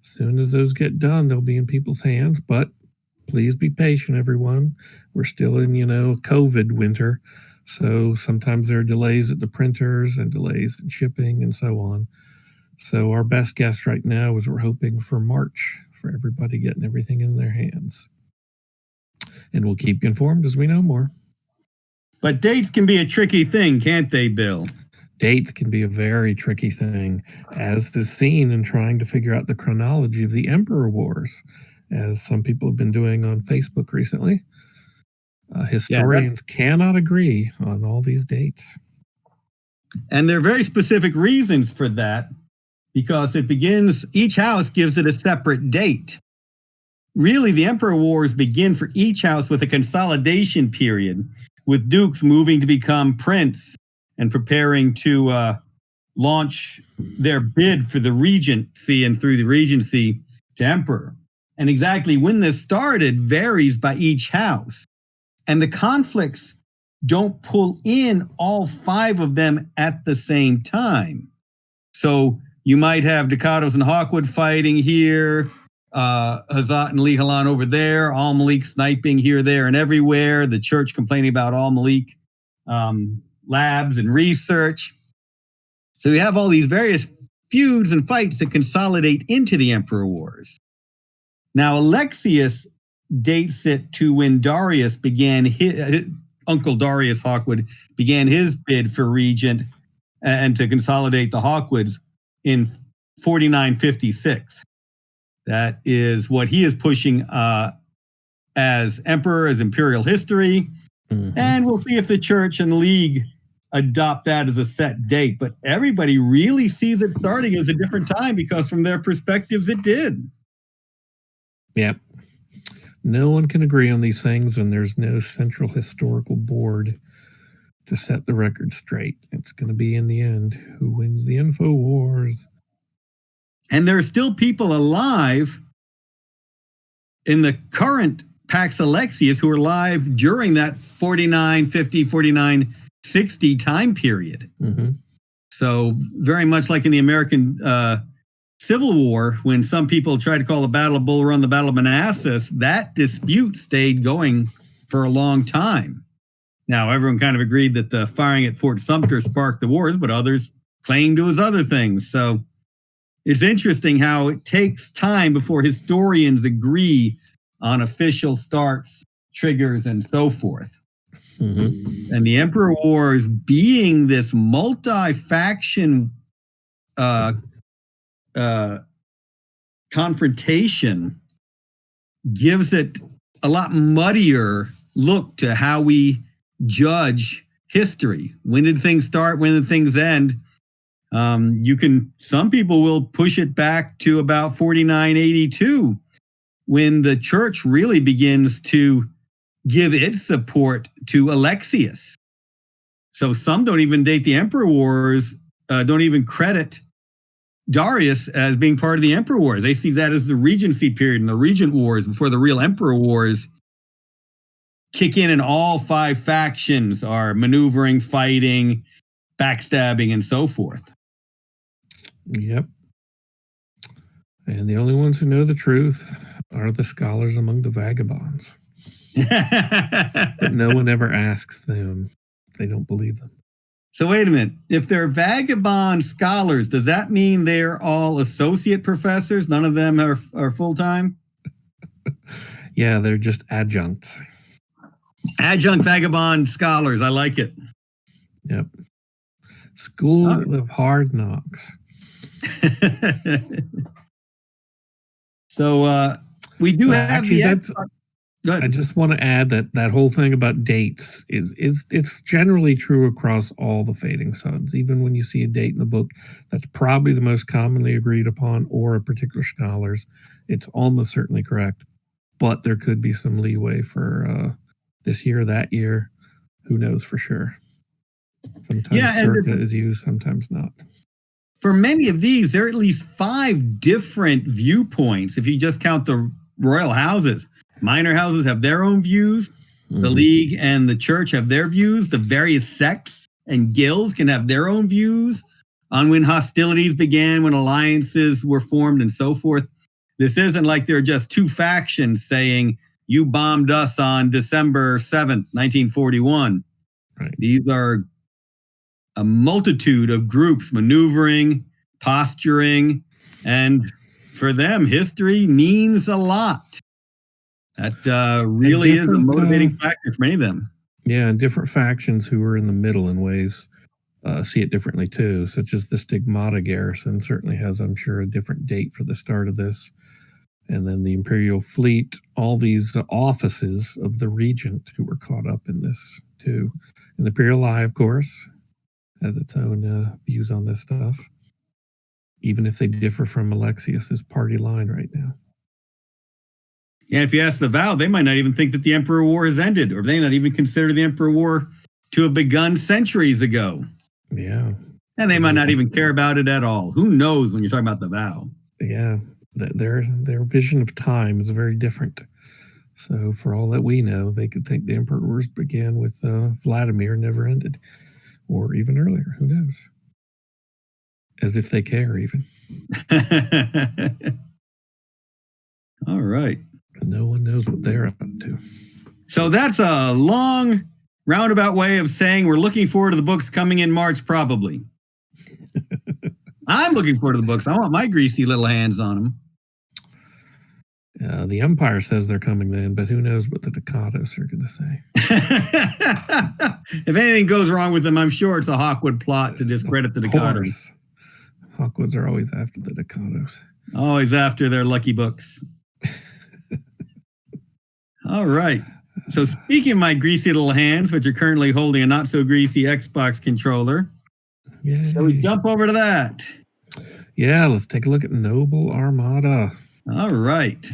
As soon as those get done, they'll be in people's hands, but please be patient, everyone. We're still in, COVID winter, so sometimes there are delays at the printers and delays in shipping and so on. So our best guess right now is we're hoping for March for everybody getting everything in their hands. And we'll keep you informed as we know more. But dates can be a tricky thing, can't they, Bill? Dates can be a very tricky thing, as is seen in trying to figure out the chronology of the Emperor Wars, as some people have been doing on Facebook recently. Historians cannot agree on all these dates. And there are very specific reasons for that, because each house gives it a separate date. Really, the Emperor Wars begin for each house with a consolidation period, with dukes moving to become prince and preparing to launch their bid for the regency, and through the regency to emperor. And exactly when this started varies by each house. And the conflicts don't pull in all 5 of them at the same time. So you might have Ducados and Hawkwood fighting here, Hazat and Lihalan over there, Al-Malik sniping here, there, and everywhere, the church complaining about Al-Malik labs and research. So you have all these various feuds and fights that consolidate into the Emperor Wars. Now, Alexius dates it to when Darius began his Uncle Darius Hawkwood began his bid for regent and to consolidate the Hawkwoods in 4956. That is what he is pushing as emperor, as imperial history. Mm-hmm. And we'll see if the church and the league adopt that as a set date. But everybody really sees it starting as a different time because from their perspectives, it did. Yep. No one can agree on these things, and there's no central historical board to set the record straight. It's going to be, in the end, who wins the info wars. And there are still people alive in the current Pax Alexius who are alive during that 4950, 4960 time period. Mm-hmm. So very much like in the American Civil War, when some people tried to call the Battle of Bull Run the Battle of Manassas, that dispute stayed going for a long time. Now, everyone kind of agreed that the firing at Fort Sumter sparked the wars, but others claimed it was other things. So it's interesting how it takes time before historians agree on official starts, triggers, and so forth. Mm-hmm. And the Emperor Wars, being this multi-faction confrontation, gives it a lot muddier look to how we judge history. When did things start? When did things end? Some people will push it back to about 4982, when the church really begins to give its support to Alexius. So some don't even date the Emperor Wars, don't even credit Darius as being part of the Emperor Wars. They see that as the Regency period and the Regent Wars before the real Emperor Wars kick in, and all 5 factions are maneuvering, fighting, backstabbing, and so forth. Yep. And the only ones who know the truth are the scholars among the vagabonds. But no one ever asks them. They don't believe them. So wait a minute. If they're vagabond scholars, does that mean they're all associate professors? None of them are full-time? Yeah, they're just adjuncts. Adjunct vagabond scholars. I like it. Yep. School of Hard Knocks. So we do have I just want to add that whole thing about dates it's generally true across all the Fading Suns. Even when you see a date in the book that's probably the most commonly agreed upon, or a particular scholar's, it's almost certainly correct. But there could be some leeway for this year, that year. Who knows for sure? Sometimes circa is used, sometimes not. For many of these, there are at least 5 different viewpoints if you just count the royal houses. Minor houses have their own views. Mm-hmm. The League and the Church have their views. The various sects and guilds can have their own views on when hostilities began, when alliances were formed, and so forth. This isn't like there are just two factions saying, you bombed us on December 7th, 1941. Right. These are a multitude of groups maneuvering, posturing, and for them, history means a lot. That really is a motivating factor for many of them. Yeah, and different factions who are in the middle in ways see it differently too, such as the Stigmata garrison certainly has, I'm sure, a different date for the start of this. And then the Imperial fleet, all these offices of the regent who were caught up in this too. And the Imperial Eye, of course, has its own views on this stuff, even if they differ from Alexius's party line right now. And if you ask the Vow, they might not even think that the Emperor War has ended, or they not even consider the Emperor War to have begun centuries ago. Yeah. And they might not even care about it at all. Who knows when you're talking about the Vow? Yeah. Their vision of time is very different. So for all that we know, they could think the Emperor Wars began with Vladimir, never ended, or even earlier. Who knows? As if they care, even. All right. No one knows what they're up to. So that's a long, roundabout way of saying we're looking forward to the books coming in March, probably. I'm looking forward to the books. I want my greasy little hands on them. The Empire says they're coming then, but who knows what the Ducatos are going to say. If anything goes wrong with them, I'm sure it's a Hawkwood plot to discredit the Ducatos. Hawkwoods are always after the Ducatos. Always after their lucky books. All right. So speaking of my greasy little hands, which are currently holding a not-so-greasy Xbox controller, shall we jump over to that? Yeah, let's take a look at Noble Armada. All right.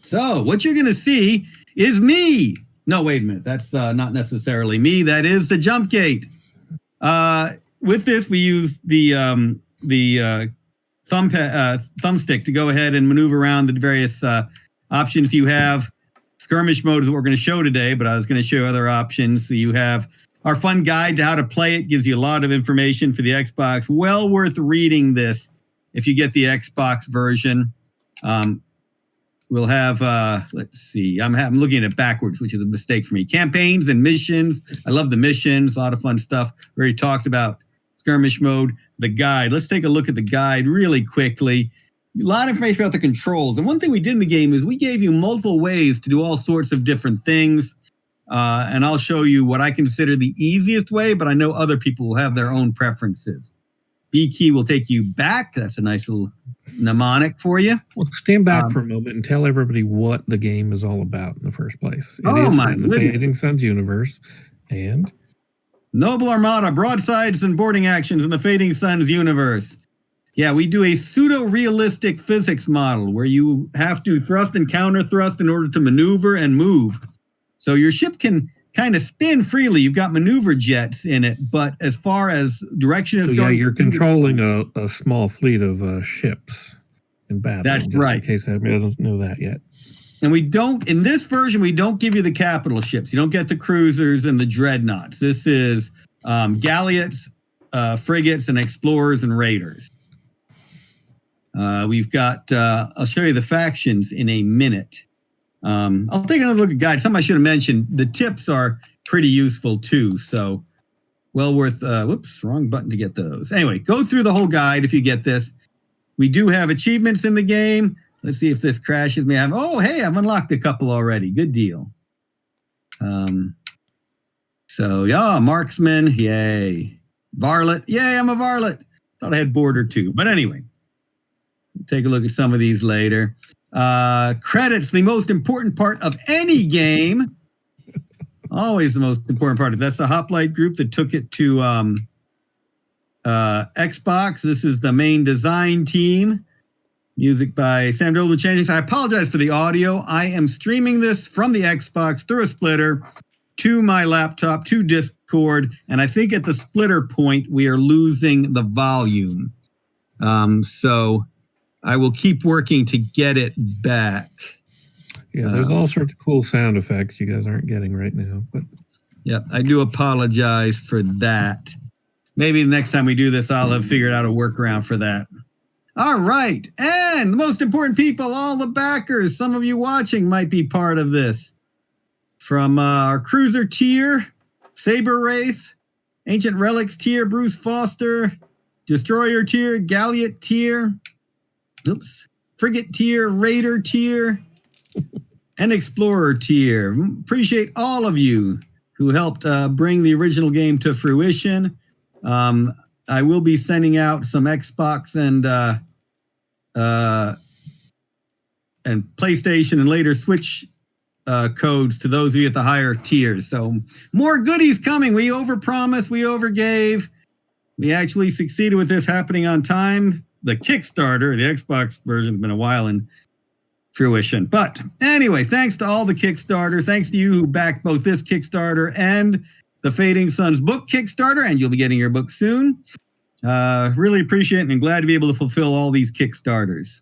So what you're going to see is me. No, wait a minute. That's not necessarily me. That is the jump gate. With this, we use the thumbstick to go ahead and maneuver around the various options you have. Skirmish mode is what we're going to show today, but I was going to show other options. So you have our fun guide to how to play it. Gives you a lot of information for the Xbox. Well worth reading this if you get the Xbox version. We'll have, let's see, I'm looking at it backwards, which is a mistake for me. Campaigns and missions. I love the missions. A lot of fun stuff. We already talked about Skirmish mode. The guide. Let's take a look at the guide really quickly. A lot of information about the controls. And one thing we did in the game is we gave you multiple ways to do all sorts of different things. And I'll show you what I consider the easiest way, but I know other people will have their own preferences. B key will take you back. That's a nice little mnemonic for you. Well, stand back for a moment and tell everybody what the game is all about in the first place. It is my in the goodness. Fading Suns universe, and Noble Armada, broadsides and boarding actions in the Fading Suns universe. Yeah, we do a pseudo-realistic physics model where you have to thrust and counter thrust in order to maneuver and move. So your ship can kind of spin freely. You've got maneuver jets in it, but as far as direction is going... Yeah, you're controlling a small fleet of ships in battle. That's right. In case anybody doesn't know that yet. And we don't, in this version, we don't give you the capital ships. You don't get the cruisers and the dreadnoughts. This is galleots, frigates, and explorers and raiders. We've got, I'll show you the factions in a minute. I'll take another look at guide. Something I should have mentioned. The tips are pretty useful too. So well worth, whoops, wrong button to get those. Anyway, go through the whole guide if you get this. We do have achievements in the game. Let's see if this crashes me. Oh, hey, I've unlocked a couple already. Good deal. So yeah, marksman, yay. Varlet, yay, I'm a varlet. Thought I had border too. But anyway, take a look at some of these later. Credits, the most important part of any game. Always the most important part. That's the Hoplite group that took it to Xbox. This is the main design team. Music by Sam Dolan Changes. I apologize for the audio. I am streaming this from the Xbox through a splitter to my laptop, to Discord, and I think at the splitter point, we are losing the volume. So I will keep working to get it back. Yeah, there's all sorts of cool sound effects you guys aren't getting right now. But yeah, I do apologize for that. Maybe the next time we do this, I'll have figured out a workaround for that. All right. And the most important people, all the backers, some of you watching might be part of this. From our Cruiser tier, Saber Wraith, Ancient Relics tier, Bruce Foster, Destroyer tier, Galliot tier, Frigate tier, Raider tier, and Explorer tier. Appreciate all of you who helped bring the original game to fruition. I will be sending out some Xbox and PlayStation and later Switch codes to those of you at the higher tiers. So more goodies coming. We overpromised, we overgave. We actually succeeded with this happening on time. The Kickstarter, the Xbox version, has been a while in fruition. But anyway, thanks to all the Kickstarters. Thanks to you who backed both this Kickstarter and the Fading Suns book Kickstarter, and you'll be getting your book soon. Really appreciate it and glad to be able to fulfill all these Kickstarters.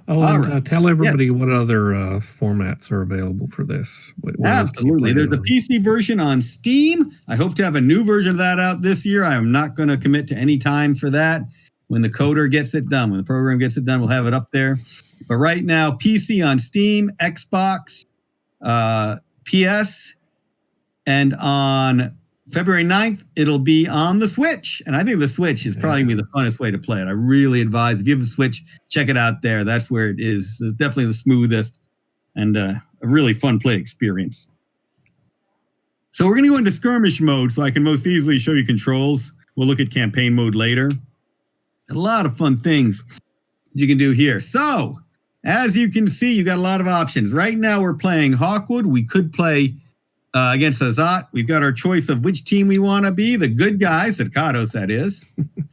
Oh, and tell everybody what other formats are available for this. What Absolutely. There's the PC version on Steam. I hope to have a new version of that out this year. I am not going to commit to any time for that. When the coder gets it done, when the program gets it done, we'll have it up there. But right now, PC on Steam, Xbox, PS, and on February 9th, it'll be on the Switch. And I think the Switch is probably going to be the funnest way to play it. I really advise, if you have a Switch, check it out there. That's where it is. It's definitely the smoothest and a really fun play experience. So we're going to go into skirmish mode so I can most easily show you controls. We'll look at campaign mode later. A lot of fun things you can do here. So, as you can see, you got a lot of options. Right now, we're playing Hawkwood. We could play against Azat. We've got our choice of which team we want to be. The good guys, the Kados, that is.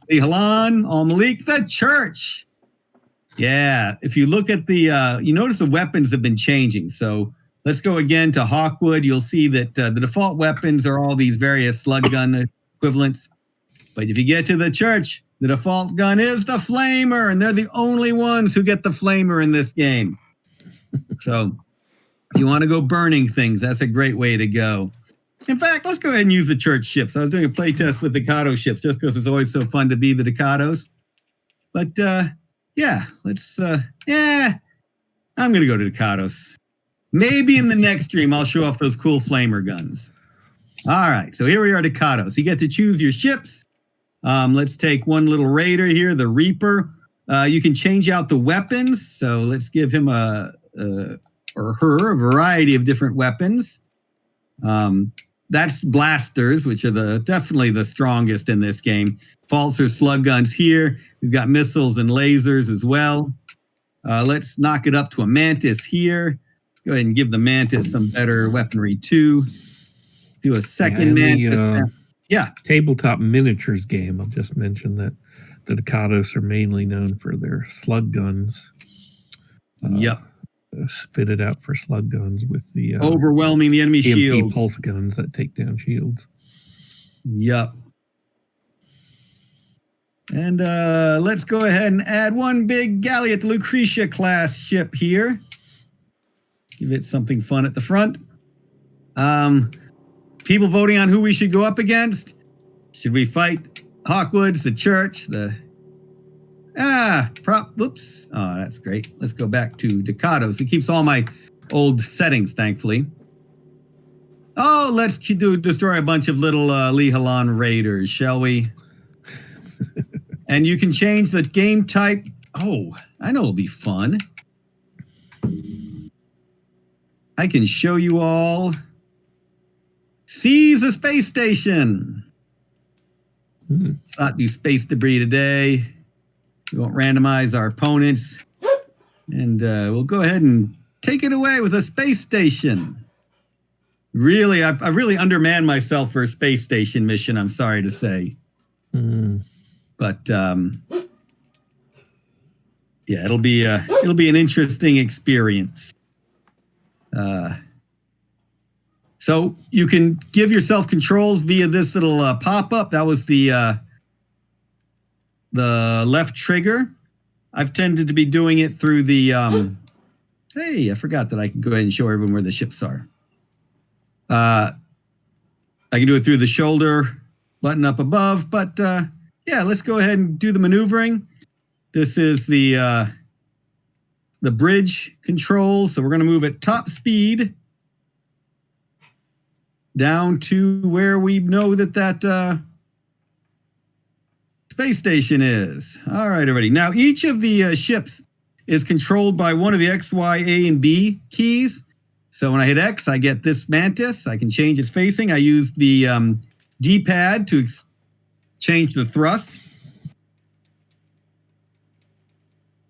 The Halan, Al-Malik, the Church. Yeah, if you look at the, you notice the weapons have been changing. So, let's go again to Hawkwood. You'll see that the default weapons are all these various slug gun equivalents. But if you get to the Church, the default gun is the Flamer, and they're the only ones who get the Flamer in this game. So, if you want to go burning things, that's a great way to go. In fact, let's go ahead and use the Church ships. I was doing a playtest with the Decado ships just because it's always so fun to be the Decados. But, yeah, let's, I'm going to go to Decados. Maybe in the next stream, I'll show off those cool Flamer guns. All right, so here we are, Decados. You get to choose your ships. Let's take one little raider here, the Reaper. You can change out the weapons. So let's give him or her a variety of different weapons. That's blasters, which are definitely the strongest in this game. Faults are slug guns here. We've got missiles and lasers as well. Let's knock it up to a Mantis here. Let's go ahead and give the Mantis some better weaponry too. Do a second Mantis. Tabletop miniatures game. I'll just mention that the Decados are mainly known for their slug guns. Fitted out for slug guns with the overwhelming the enemy EMP shield pulse guns that take down shields. Yep. And let's go ahead and add one big Galliot Lucretia class ship here. Give it something fun at the front. People voting on who we should go up against. Should we fight Hawkwoods, the Church, whoops. Oh, that's great. Let's go back to Decados. It keeps all my old settings, thankfully. Oh, let's destroy a bunch of little Lihalan raiders, shall we? And you can change the game type. Oh, I know it'll be fun. I can show you all. Seize a space station. Let's not do space debris today. We won't randomize our opponents. And we'll go ahead and take it away with a space station. Really, I really undermanned myself for a space station mission, I'm sorry to say. But yeah, it'll be an interesting experience. So you can give yourself controls via this little pop-up. That was the left trigger. I've tended to be doing it through the, hey, I forgot that I can go ahead and show everyone where the ships are. I can do it through the shoulder button up above, but yeah, let's go ahead and do the maneuvering. This is the the bridge controls. So we're going to move at top speed down to where we know that space station is. All right, everybody. Now, each of the ships is controlled by one of the X, Y, A, and B keys. So when I hit X, I get this Mantis. I can change its facing. I use the D-pad to change the thrust.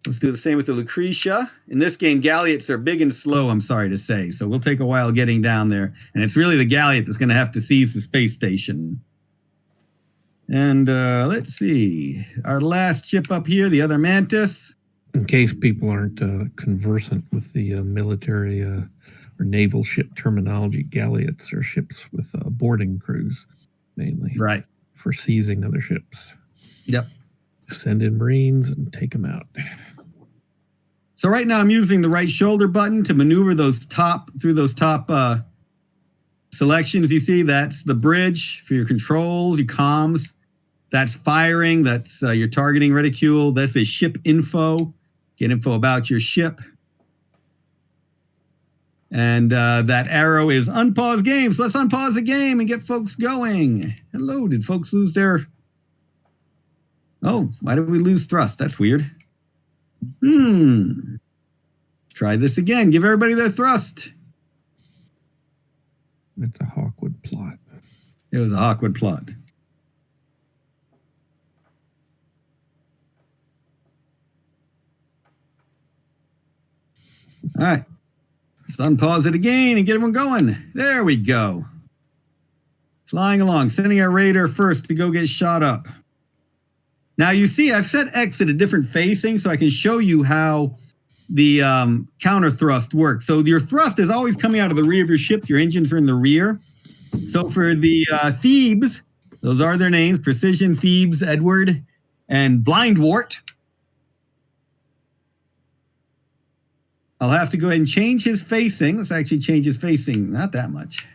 Let's do the same with the Lucretia. In this game, Galliots are big and slow, I'm sorry to say. So we'll take a while getting down there. And it's really the Galliot that's going to have to seize the space station. And let's see. Our last ship up here, the other Mantis. In case people aren't conversant with the military or naval ship terminology, Galliots are ships with boarding crews, mainly. Right. For seizing other ships. Yep. Send in Marines and take them out. So right now I'm using the right shoulder button to maneuver through those top selections. You see, that's the bridge for your controls, your comms. That's firing. That's your targeting reticule. That's the ship info. Get info about your ship. And that arrow is unpause game. So let's unpause the game and get folks going. Hello, did folks lose their... Oh, why did we lose thrust? That's weird. Try this again. Give everybody their thrust. It's a Hawkwood plot. It was a Hawkwood plot. All right. Let's unpause it again and get everyone going. There we go. Flying along, sending our radar first to go get shot up. Now you see I've set X at a different facing so I can show you how the counter thrust works. So your thrust is always coming out of the rear of your ships. Your engines are in the rear. So for the Thebes, those are their names, Precision, Thebes, Edward, and Blindwart. I'll have to go ahead and change his facing. Let's actually change his facing, not that much.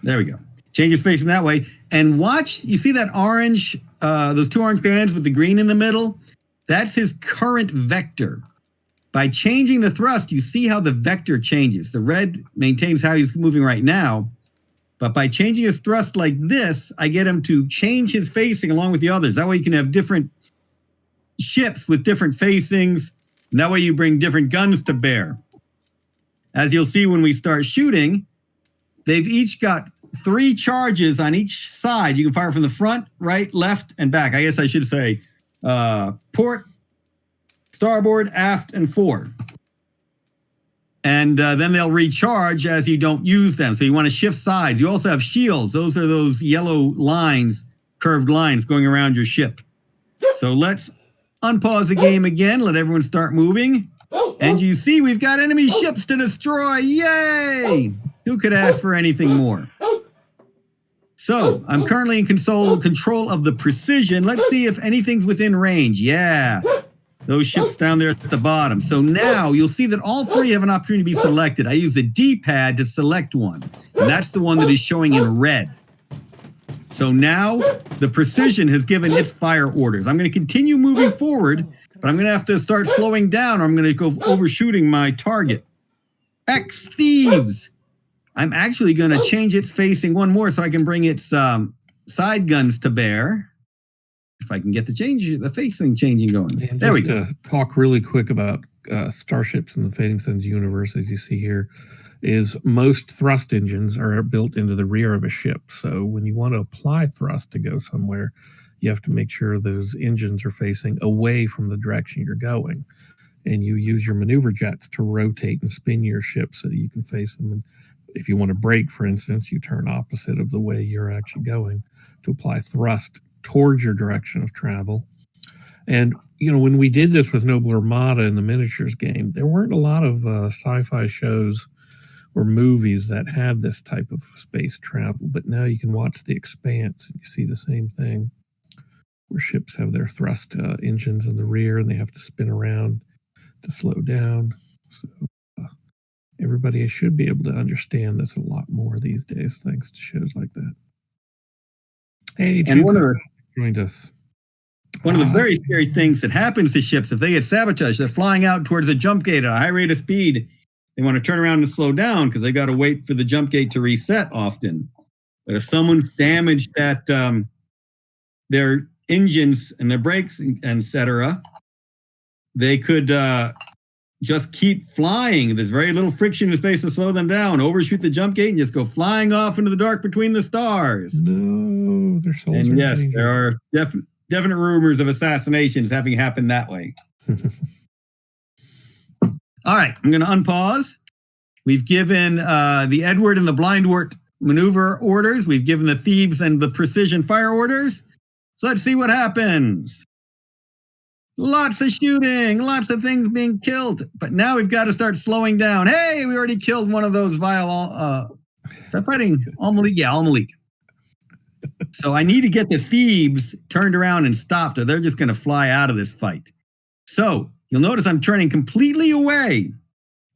There we go. Change his facing that way. And watch, you see that orange, those two orange bands with the green in the middle? That's his current vector. By changing the thrust, you see how the vector changes. The red maintains how he's moving right now. But by changing his thrust like this, I get him to change his facing along with the others. That way you can have different ships with different facings. And that way you bring different guns to bear. As you'll see when we start shooting, they've each got 3 charges on each side. You can fire from the front, right, left, and back. I guess I should say port, starboard, aft, and forward. And then they'll recharge as you don't use them. So you want to shift sides. You also have shields. Those are those yellow lines, curved lines going around your ship. So let's unpause the game again. Let everyone start moving. And you see we've got enemy ships to destroy. Yay! Who could ask for anything more? So I'm currently in control of the Precision. Let's see if anything's within range. Yeah, those ships down there at the bottom. So now you'll see that all 3 have an opportunity to be selected. I use the D-pad to select one, and that's the one that is showing in red. So now the Precision has given its fire orders. I'm going to continue moving forward, but I'm going to have to start slowing down or I'm going to go overshooting my target. X Thieves. I'm actually going to change its facing one more so I can bring its side guns to bear. If I can get the facing changing going. And there we go. To talk really quick about starships in the Fading Suns universe, as you see here, is most thrust engines are built into the rear of a ship. So when you want to apply thrust to go somewhere, you have to make sure those engines are facing away from the direction you're going. And you use your maneuver jets to rotate and spin your ship so that you can face them. And if you want to brake, for instance, you turn opposite of the way you're actually going to apply thrust towards your direction of travel. And, you know, when we did this with Noble Armada in the miniatures game, there weren't a lot of sci-fi shows or movies that had this type of space travel. But now you can watch The Expanse and you see the same thing, where ships have their thrust engines in the rear and they have to spin around to slow down. So everybody should be able to understand this a lot more these days, thanks to shows like that. Hey, Chief joined us. One of the very scary things that happens to ships, if they get sabotaged, they're flying out towards a jump gate at a high rate of speed. They want to turn around and slow down because they got to wait for the jump gate to reset often. But if someone's damaged at their engines and their brakes, etc., they could just keep flying. There's very little friction in space to slow them down. Overshoot the jump gate and just go flying off into the dark between the stars. No, their souls and are yes, danger. there are definite rumors of assassinations having happened that way. All right, I'm going to unpause. We've given the Edward and the Blindwort maneuver orders. We've given the Thebes and the precision fire orders. So let's see what happens. Lots of shooting, lots of things being killed. But now we've got to start slowing down. Hey, we already killed one of those vile... is that fighting Al-Malik? Yeah, Al-Malik. So I need to get the Thebes turned around and stopped, or they're just going to fly out of this fight. So you'll notice I'm turning completely away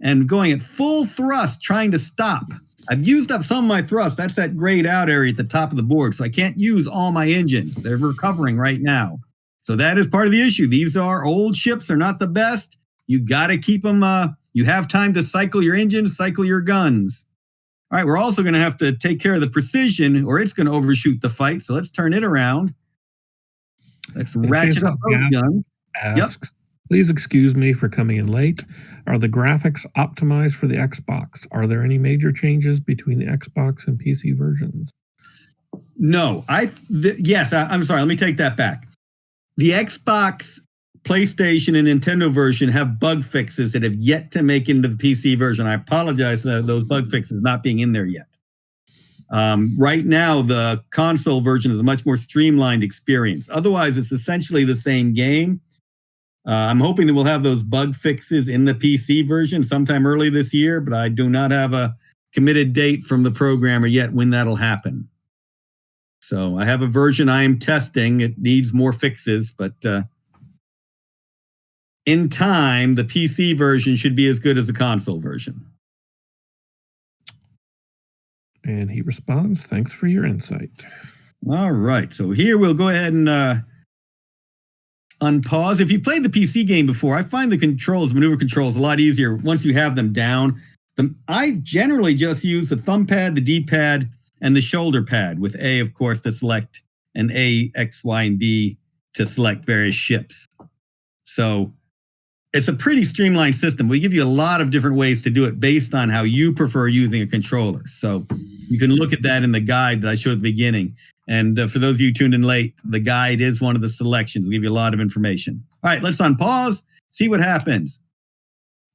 and going at full thrust, trying to stop. I've used up some of my thrust. That's that grayed out area at the top of the board. So I can't use all my engines. They're recovering right now. So that is part of the issue. These are old ships. They're not the best. You got to keep them. You have time to cycle your engines, cycle your guns. All right, we're also going to have to take care of the precision or it's going to overshoot the fight. So let's turn it around. Let's ratchet up those guns. Asks, please excuse me for coming in late. Are the graphics optimized for the Xbox? Are there any major changes between the Xbox and PC versions? No. Yes, I'm sorry. Let me take that back. The Xbox, PlayStation, and Nintendo version have bug fixes that have yet to make into the PC version. I apologize for those bug fixes not being in there yet. Right now, the console version is a much more streamlined experience. Otherwise, it's essentially the same game. I'm hoping that we'll have those bug fixes in the PC version sometime early this year, but I do not have a committed date from the programmer yet when that'll happen. So I have a version I am testing. It needs more fixes, but in time, the PC version should be as good as the console version. And he responds, thanks for your insight. All right. So here we'll go ahead and unpause. If you played the PC game before, I find the controls, maneuver controls, a lot easier once you have them down. I generally just use the thumb pad, the D-pad, and the shoulder pad with A, of course, to select, and A, X, Y, and B to select various ships. So it's a pretty streamlined system. We give you a lot of different ways to do it based on how you prefer using a controller. So you can look at that in the guide that I showed at the beginning. And for those of you tuned in late, the guide is one of the selections. It'll give you a lot of information. All right, let's unpause, see what happens.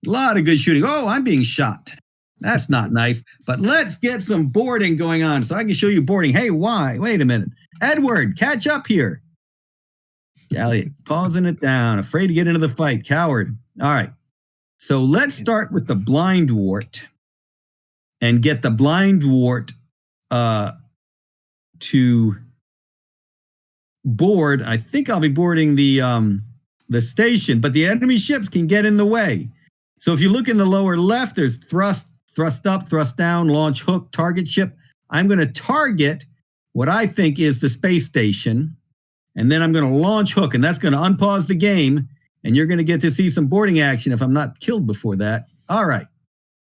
A lot of good shooting. Oh, I'm being shot. That's not nice. But let's get some boarding going on so I can show you boarding. Hey, why? Wait a minute. Edward, catch up here. Elliot, pausing it down. Afraid to get into the fight. Coward. All right. So let's start with the Blindwort and get the Blindwort to board. I think I'll be boarding the station, but the enemy ships can get in the way. So if you look in the lower left, there's thrust up, thrust down, launch hook, target ship. I'm going to target what I think is the space station, and then I'm going to launch hook, and that's going to unpause the game, and you're going to get to see some boarding action if I'm not killed before that. All right.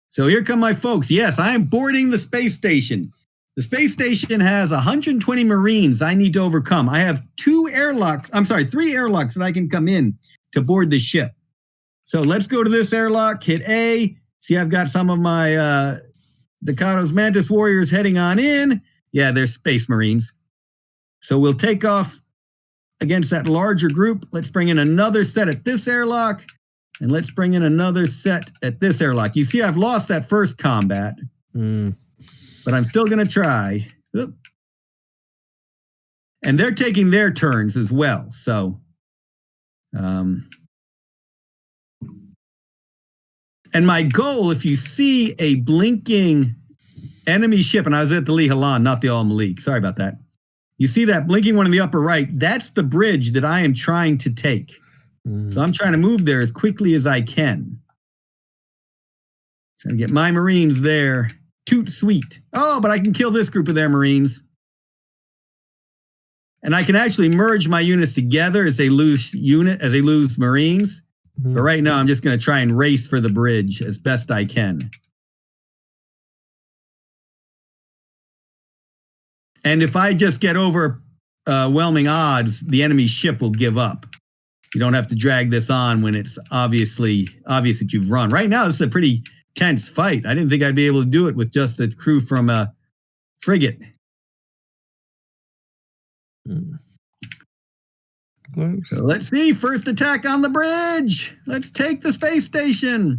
So here come my folks. Yes, I am boarding the space station. The space station has 120 Marines I need to overcome. I have 3 airlocks that I can come in to board the ship. So let's go to this airlock, hit A. See, I've got some of my Ducatos Mantis warriors heading on in. Yeah, they're Space Marines. So we'll take off against that larger group. Let's bring in another set at this airlock, and let's bring in another set at this airlock. You see, I've lost that first combat, but I'm still going to try. Oop. And they're taking their turns as well. So, and my goal, if you see a blinking enemy ship, and I was at the Lee Halan, not the Al-Malik. Sorry about that. You see that blinking one in the upper right? That's the bridge that I am trying to take. So I'm trying to move there as quickly as I can. Trying to get my Marines there. Toot sweet. Oh, but I can kill this group of their Marines. And I can actually merge my units together as they lose Marines. But right now, I'm just going to try and race for the bridge as best I can. And if I just get overwhelming odds, the enemy ship will give up. You don't have to drag this on when it's obvious that you've run. Right now, this is a pretty tense fight. I didn't think I'd be able to do it with just a crew from a frigate. Close. So let's see. First attack on the bridge. Let's take the space station.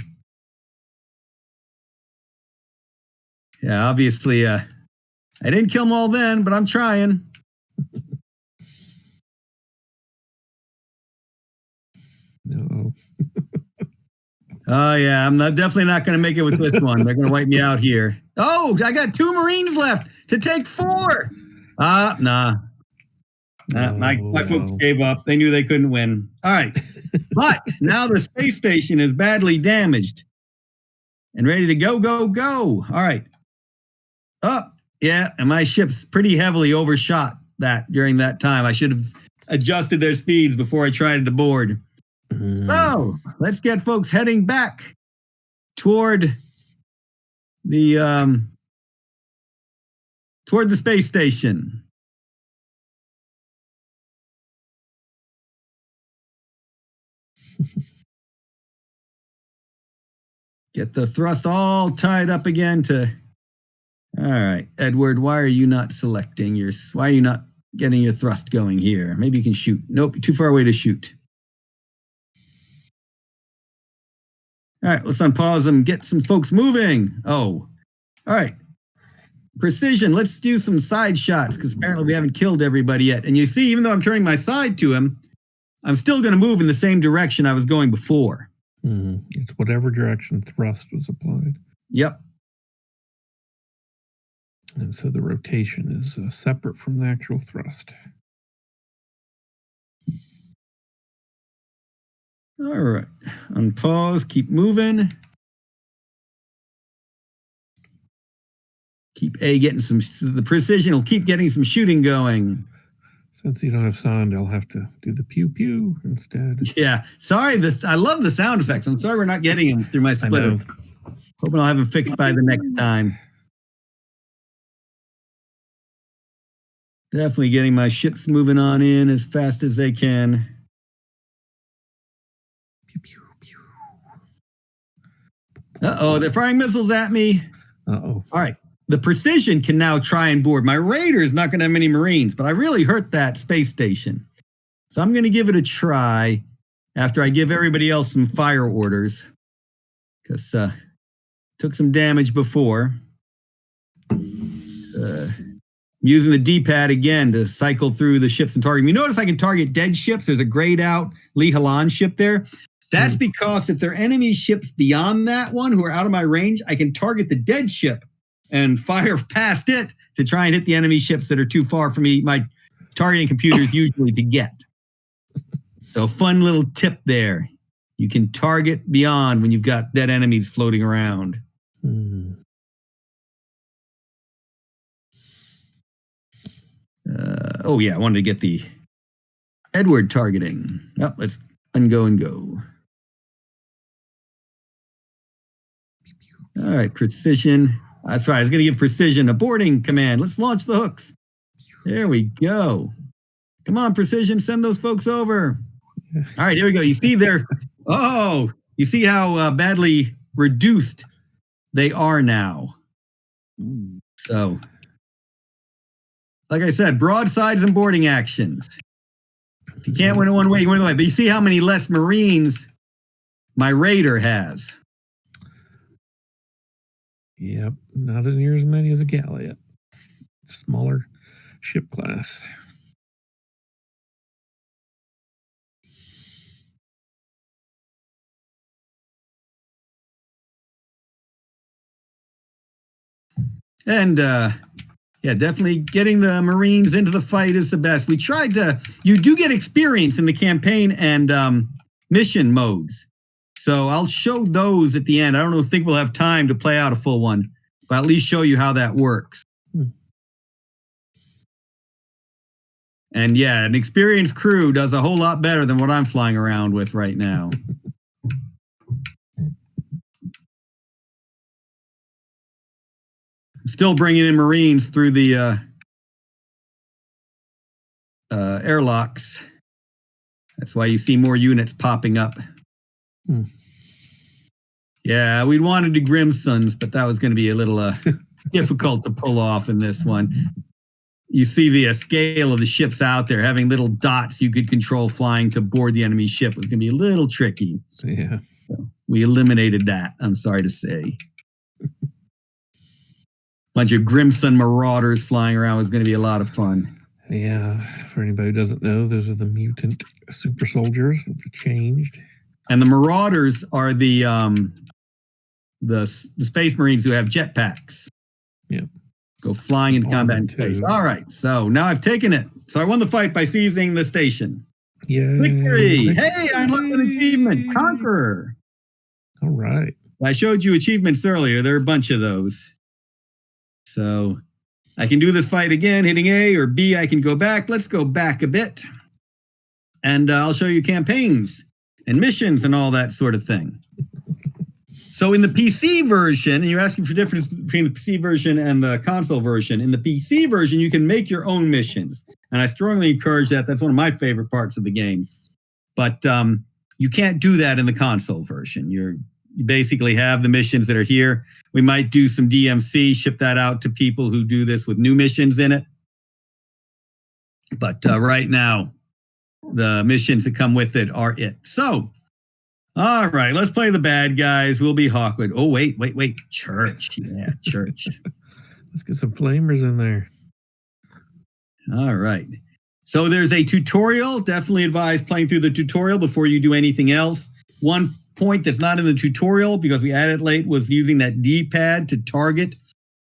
Yeah, obviously, I didn't kill them all then, but I'm trying. No. Oh, yeah, I'm definitely not going to make it with this one. They're going to wipe me out here. Oh, I got 2 Marines left to take 4. Nah. My folks gave up. They knew they couldn't win. All right. But now the space station is badly damaged and ready to go. All right. Oh, yeah. And my ship's pretty heavily overshot that during that time. I should have adjusted their speeds before I tried to board. So let's get folks heading back toward the space station. Get the thrust all tied up again all right, Edward, why are you not why are you not getting your thrust going here? Maybe you can shoot. Nope, too far away to shoot. All right, let's unpause them, get some folks moving. Oh, all right. Precision, let's do some side shots because apparently we haven't killed everybody yet. And you see, even though I'm turning my side to him, I'm still going to move in the same direction I was going before. It's whatever direction thrust was applied. Yep. And so the rotation is separate from the actual thrust. All right. Unpause. Keep moving. Keep getting the precision will keep getting some shooting going. Since you don't have sound, I'll have to do the pew pew instead. Yeah. Sorry. I love the sound effects. I'm sorry we're not getting them through my splitter. Hoping I'll have them fixed by the next time. Definitely getting my ships moving on in as fast as they can. Pew pew pew. Uh-oh, they're firing missiles at me. Uh-oh. All right. The precision can now try and board. My Raider is not going to have many Marines, but I really hurt that space station. So I'm going to give it a try after I give everybody else some fire orders. Because took some damage before. Using the D-pad again to cycle through the ships and target. You notice I can target dead ships. There's a grayed out Lee Halan ship there. That's because if there are enemy ships beyond that one who are out of my range, I can target the dead ship and fire past it to try and hit the enemy ships that are too far from me. My targeting computers usually to get. So fun little tip there. You can target beyond when you've got dead enemies floating around. Oh yeah, I wanted to get the Edward targeting. Oh, let's ungo and go. All right, precision. That's right. I was going to give precision a boarding command. Let's launch the hooks. There we go. Come on, precision. Send those folks over. All right, here we go. You see there. Oh, you see how badly reduced they are now. So, like I said, broadsides and boarding actions. If you can't win it one way, you win it way. But you see how many less Marines my Raider has. Yep, not near as many as a Galliot. Smaller ship class. And yeah, definitely getting the Marines into the fight is the best. We tried to, you do get experience in the campaign and mission modes. So I'll show those at the end. I don't think we'll have time to play out a full one, but at least show you how that works. And yeah, an experienced crew does a whole lot better than what I'm flying around with right now. Still bringing in Marines through the airlocks. That's why you see more units popping up. Yeah, we'd wanted to Grimsons, but that was going to be a little difficult to pull off in this one. You see the scale of the ships out there, having little dots you could control flying to board the enemy ship was going to be a little tricky. Yeah. So we eliminated that, I'm sorry to say. Bunch of Grimson Marauders flying around was going to be a lot of fun. Yeah, for anybody who doesn't know, those are the mutant super soldiers that changed. And the Marauders are the Space Marines who have jetpacks. Yep. Go flying into combat in space. All right, so now I've taken it. So I won the fight by seizing the station. Yay. Victory! Hey, I unlocked an achievement. Conqueror. All right. I showed you achievements earlier. There are a bunch of those. So I can do this fight again, hitting A or B. I can go back. Let's go back a bit. And I'll show you campaigns and missions and all that sort of thing. So in the PC version, and you're asking for difference between the PC version and the console version. In the PC version, you can make your own missions. And I strongly encourage that. That's one of my favorite parts of the game. But you can't do that in the console version. You basically have the missions that are here. We might do some DMC, ship that out to people who do this with new missions in it. But right now, the missions that come with it are it. So, all right, let's play the bad guys. We'll be Hawkwood. Oh, wait. Church. Yeah, Church. Let's get some flamers in there. All right. So there's a tutorial. Definitely advise playing through the tutorial before you do anything else. One point that's not in the tutorial, because we added late, was using that D-pad to target.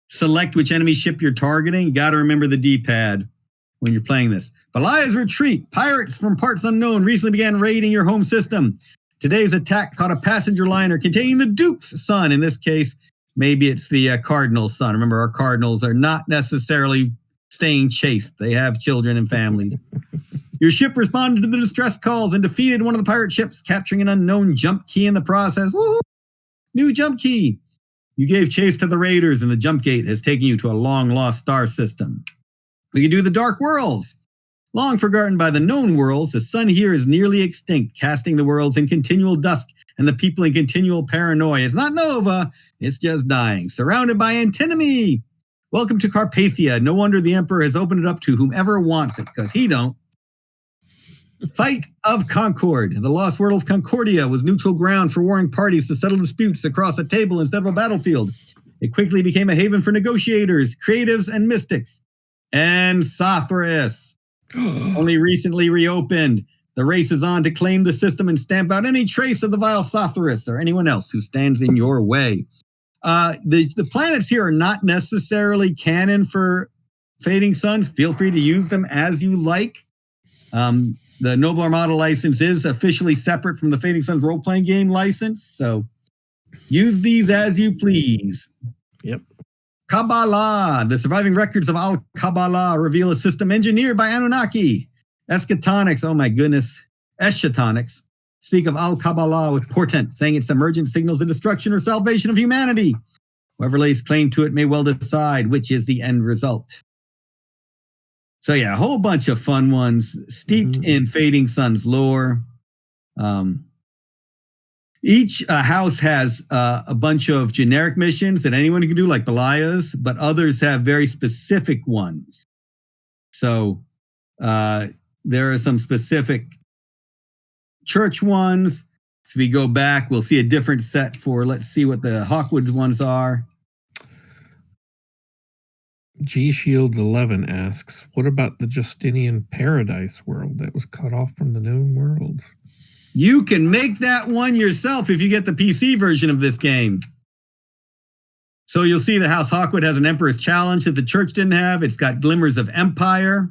Select which enemy ship you're targeting. You got to remember the D-pad when you're playing this. Belial's retreat. Pirates from parts unknown recently began raiding your home system. Today's attack caught a passenger liner containing the Duke's son. In this case, maybe it's the Cardinal's son. Remember, our Cardinals are not necessarily staying chaste. They have children and families. Your ship responded to the distress calls and defeated one of the pirate ships, capturing an unknown jump key in the process. Woo! New jump key. You gave chase to the raiders, and the jump gate has taken you to a long-lost star system. We can do the Dark Worlds. Long forgotten by the known worlds, the sun here is nearly extinct, casting the worlds in continual dusk and the people in continual paranoia. It's not Nova, it's just dying. Surrounded by antinomy. Welcome to Carpathia. No wonder the Emperor has opened it up to whomever wants it, because he don't. Fight of Concord. The Lost World of Concordia was neutral ground for warring parties to settle disputes across a table instead of a battlefield. It quickly became a haven for negotiators, creatives, and mystics. And Sothris. Only recently reopened. The race is on to claim the system and stamp out any trace of the vile Sothris or anyone else who stands in your way. The planets here are not necessarily canon for Fading Suns. Feel free to use them as you like. The Noble Armada license is officially separate from the Fading Suns role-playing game license, so use these as you please. Yep. Kabbalah. The surviving records of Al-Kabbalah reveal a system engineered by Anunnaki. Eschatonics, oh my goodness, Eschatonics speak of Al-Kabbalah with portent, saying its emergent signals the destruction or salvation of humanity. Whoever lays claim to it may well decide which is the end result. So yeah, a whole bunch of fun ones steeped in Fading Suns lore. Each house has a bunch of generic missions that anyone can do, like Belial's, but others have very specific ones. So there are some specific church ones. If we go back, we'll see a different set for, let's see what the Hawkwood ones are. G Shields 11 asks, what about the Justinian Paradise world that was cut off from the known worlds? You can make that one yourself if you get the PC version of this game. So you'll see the House Hawkwood has an Emperor's Challenge that the Church didn't have. It's got glimmers of Empire.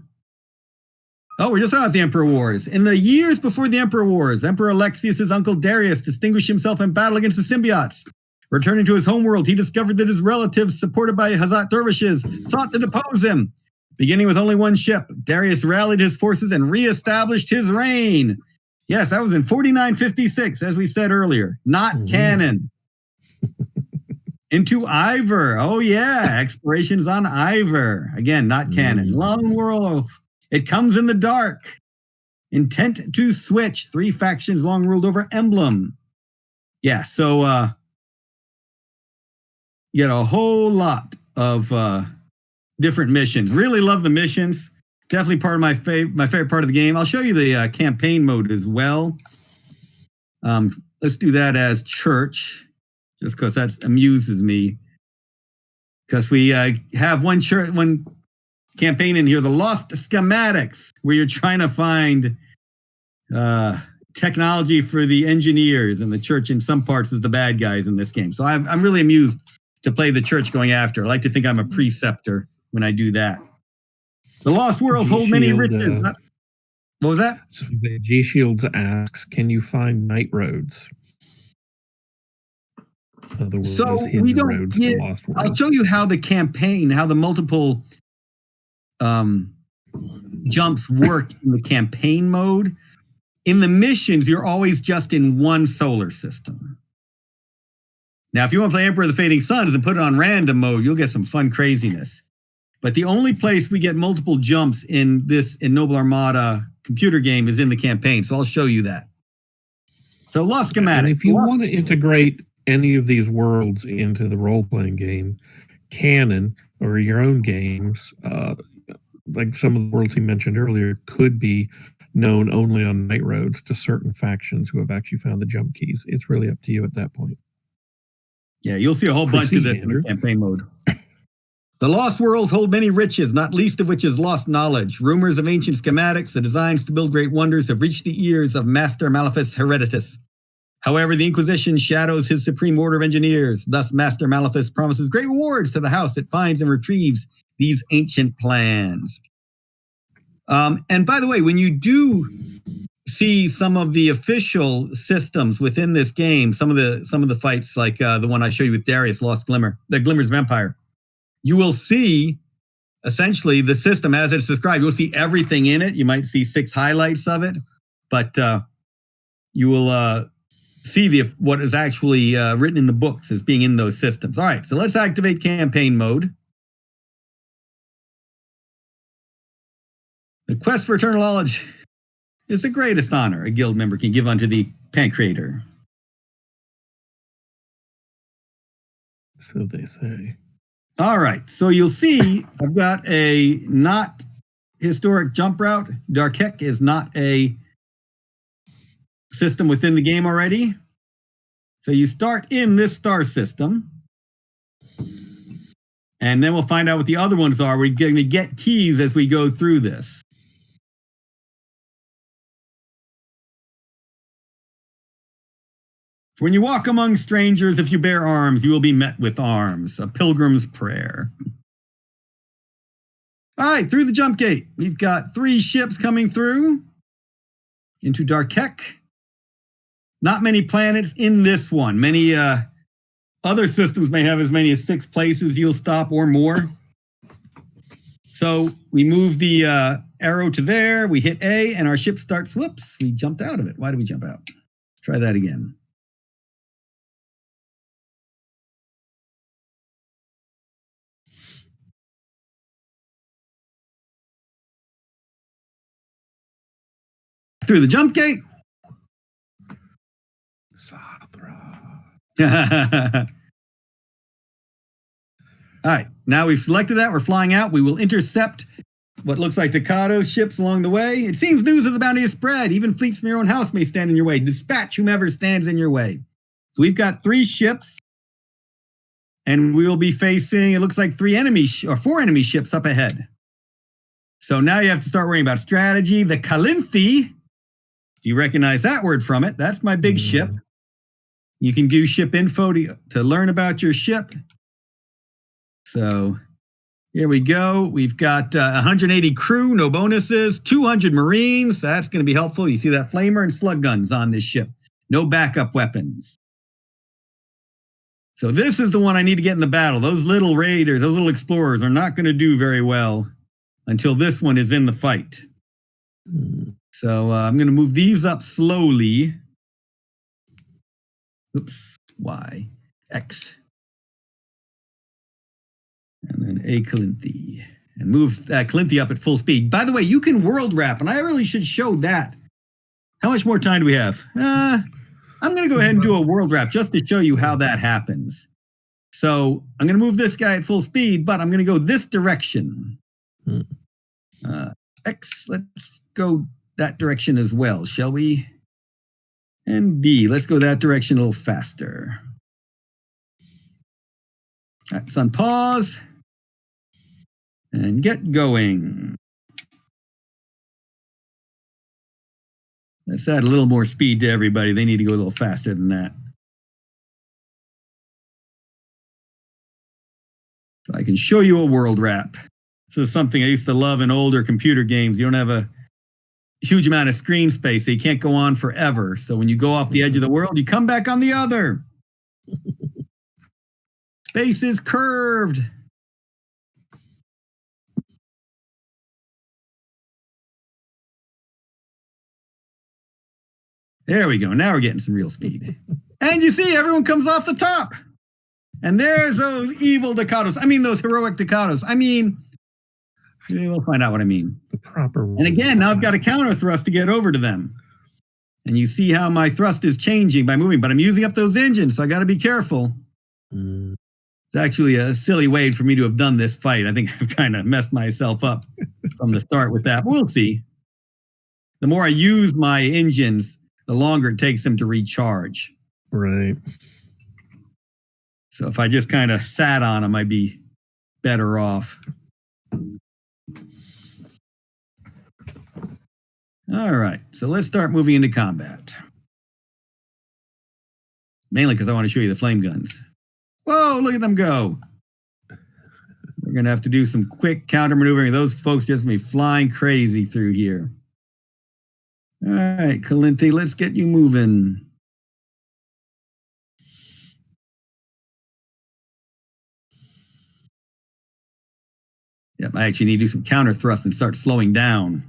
Oh, we're just talking about the Emperor Wars. In the years before the Emperor Wars, Emperor Alexius' uncle Darius distinguished himself in battle against the symbiotes. Returning to his homeworld, he discovered that his relatives, supported by Hazat dervishes, sought to depose him. Beginning with only one ship, Darius rallied his forces and reestablished his reign. Yes, that was in 4956, as we said earlier. Not canon. Into Ivor. Oh, yeah. Explorations on Ivor. Again, not canon. Lone Wolf. It comes in the dark. Intent to switch. 3 factions long ruled over Emblem. Yeah, so you get a whole lot of different missions. Really love the missions. Definitely part of my favorite part of the game. I'll show you the campaign mode as well. Let's do that as church, just because that amuses me. Because we have one campaign in here, the Lost Schematics, where you're trying to find technology for the engineers, and the church in some parts is the bad guys in this game. So I'm really amused to play the church going after. I like to think I'm a preceptor when I do that. The Lost Worlds hold many riches. What was that? G Shields asks, can you find night roads? Other words, we don't roads to Lost Worlds. I'll show you how the campaign, how the multiple jumps work in the campaign mode. In the missions, you're always just in one solar system. Now, if you want to play Emperor of the Fading Suns and put it on random mode, you'll get some fun craziness. But the only place we get multiple jumps in Noble Armada computer game is in the campaign. So I'll show you that. So Lost Schematics. And if you want to integrate any of these worlds into the role-playing game, canon, or your own games, like some of the worlds he mentioned earlier, could be known only on night roads to certain factions who have actually found the jump keys. It's really up to you at that point. Yeah, you'll see a whole bunch of this in the campaign mode. The Lost Worlds hold many riches, not least of which is lost knowledge. Rumors of ancient schematics, the designs to build great wonders, have reached the ears of Master Maleficus Heretitus. However, the Inquisition shadows his supreme order of engineers. Thus, Master Maleficus promises great rewards to the house that finds and retrieves these ancient plans. And by the way, when you do see some of the official systems within this game, some of the fights, like the one I showed you with Darius, Lost Glimmer, the Glimmers of Empire, you will see essentially the system as it's described. You'll see everything in it. You might see 6 highlights of it, but you will see what is actually written in the books as being in those systems. All right, so let's activate campaign mode. The quest for eternal knowledge is the greatest honor a guild member can give unto the pancreator. So they say. All right, so you'll see I've got a not historic jump route. Darkek is not a system within the game already. So you start in this star system, and then we'll find out what the other ones are. We're going to get keys as we go through this. When you walk among strangers, if you bear arms, you will be met with arms. A pilgrim's prayer. All right, through the jump gate. We've got 3 ships coming through into Darkek. Not many planets in this one. Many other systems may have as many as 6 places you'll stop or more. So we move the arrow to there. We hit A, and our ship starts. Whoops, we jumped out of it. Why did we jump out? Let's try that again. Through the jump gate. All right, now we've selected that. We're flying out. We will intercept what looks like Takado's ships along the way. It seems news of the bounty is spread. Even fleets from your own house may stand in your way. Dispatch whomever stands in your way. So we've got 3 ships, and we will be facing, it looks like 4 enemy ships up ahead. So now you have to start worrying about strategy. The Calinthi. Do you recognize that word from it? That's my big ship. You can do ship info to learn about your ship. So here we go. We've got 180 crew, no bonuses, 200 Marines. That's going to be helpful. You see that flamer and slug guns on this ship. No backup weapons. So this is the one I need to get in the battle. Those little raiders, those little explorers are not going to do very well until this one is in the fight. So I'm going to move these up slowly. Oops, Y, X. And then A Calinthi. And move Calinthi up at full speed. By the way, you can world wrap, and I really should show that. How much more time do we have? I'm going to go ahead and do a world wrap just to show you how that happens. So I'm going to move this guy at full speed, but I'm going to go this direction. X, let's go that direction as well, shall we? And B, let's go that direction a little faster. X on pause. And get going. Let's add a little more speed to everybody. They need to go a little faster than that. So I can show you a world wrap. This is something I used to love in older computer games. You don't have a huge amount of screen space, so you can't go on forever. So when you go off the edge of the world, you come back on the other. Space is curved. There we go. Now we're getting some real speed. And you see, everyone comes off the top. And there's those evil Ducatos. I mean, those heroic Ducatos. I mean, we'll find out what I mean. The proper. And again, now I've got a counter thrust to get over to them. And you see how my thrust is changing by moving, but I'm using up those engines, so I got to be careful. It's actually a silly way for me to have done this fight. I think I've kind of messed myself up from the start with that, but we'll see. The more I use my engines, the longer it takes them to recharge. Right. So if I just kind of sat on them, I'd be better off. All right, so let's start moving into combat. Mainly because I want to show you the flame guns. Whoa, look at them go. We're going to have to do some quick counter maneuvering. Those folks just be flying crazy through here. All right, Calinthi, let's get you moving. Yep, I actually need to do some counter thrust and start slowing down.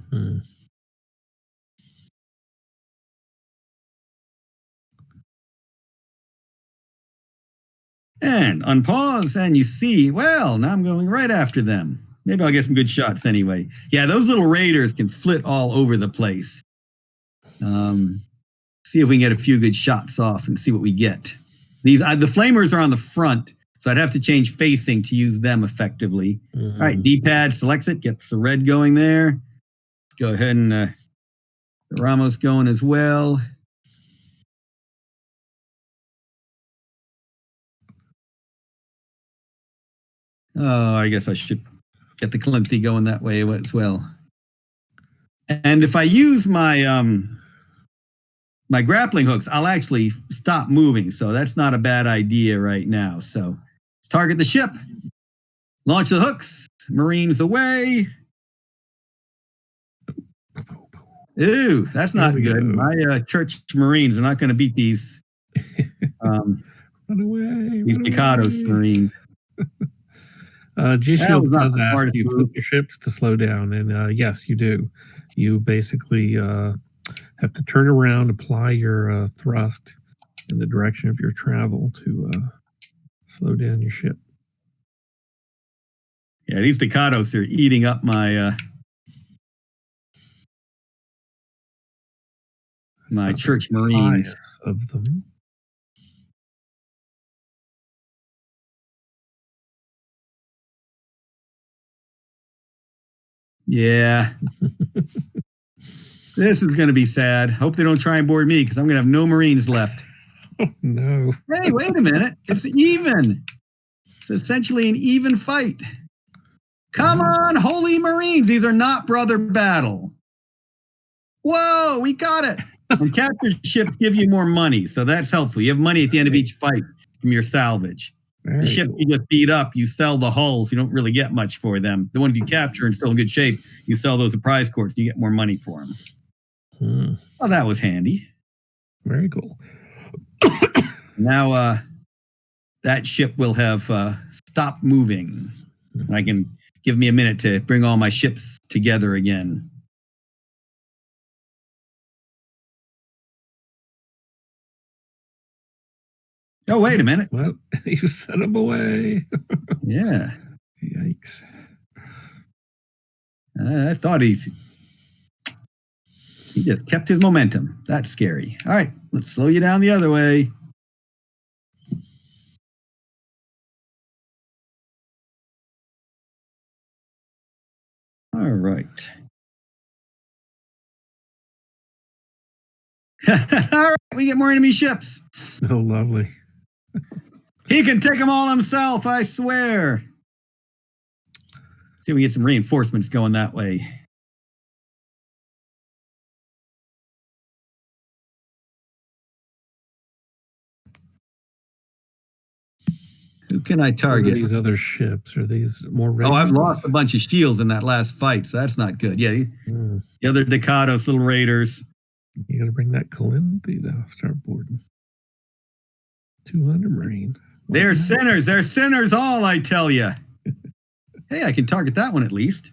And unpause, and you see, well, now I'm going right after them. Maybe I'll get some good shots anyway. Yeah, those little raiders can flit all over the place. See if we can get a few good shots off and see what we get. The flamers are on the front, so I'd have to change facing to use them effectively. All right, D-pad selects it, gets the red going there. Let's go ahead and the Ramos going as well. Oh, I guess I should get the Calinthi going that way as well. And if I use my my grappling hooks, I'll actually stop moving. So that's not a bad idea right now. So let's target the ship. Launch the hooks. Marines away. Ooh, that's not good. My church Marines are not going to beat these. Run away. These Ducatos Marines. G-Shields does ask you flip your ships to slow down, and yes, you do. You basically have to turn around, apply your thrust in the direction of your travel to slow down your ship. Yeah, these Ducatos are eating up my my church Marines. Of them. Yeah. This is going to be sad. Hope they don't try and board me because I'm going to have no Marines left. Oh, no. Hey, wait a minute. It's even. It's essentially an even fight. Come on, Holy Marines. These are not brother battle. Whoa, we got it. And captured ships give you more money, so that's helpful. You have money at the end of each fight from your salvage. The ship you just beat up, you sell the hulls. You don't really get much for them. The ones you capture and still in good shape, you sell those at prize courts and you get more money for them. Oh, that was handy. Very cool. Now that ship will have stopped moving. And I can give me a minute to bring all my ships together again. Oh, wait a minute. Well, you sent him away. Yeah. Yikes. I thought he just kept his momentum. That's scary. All right, let's slow you down the other way. All right. All right, we get more enemy ships. Oh, lovely. He can take them all himself, I swear. See if we get some reinforcements going that way. Who can I target? What are these other ships? Are these more Rangers? Oh, I've lost a bunch of shields in that last fight, so that's not good. Yeah, the other Ducados, little raiders. You got to bring that Calinthy to start boarding. 200 Marines. They're sinners. They're sinners all, I tell you. Hey, I can target that one at least.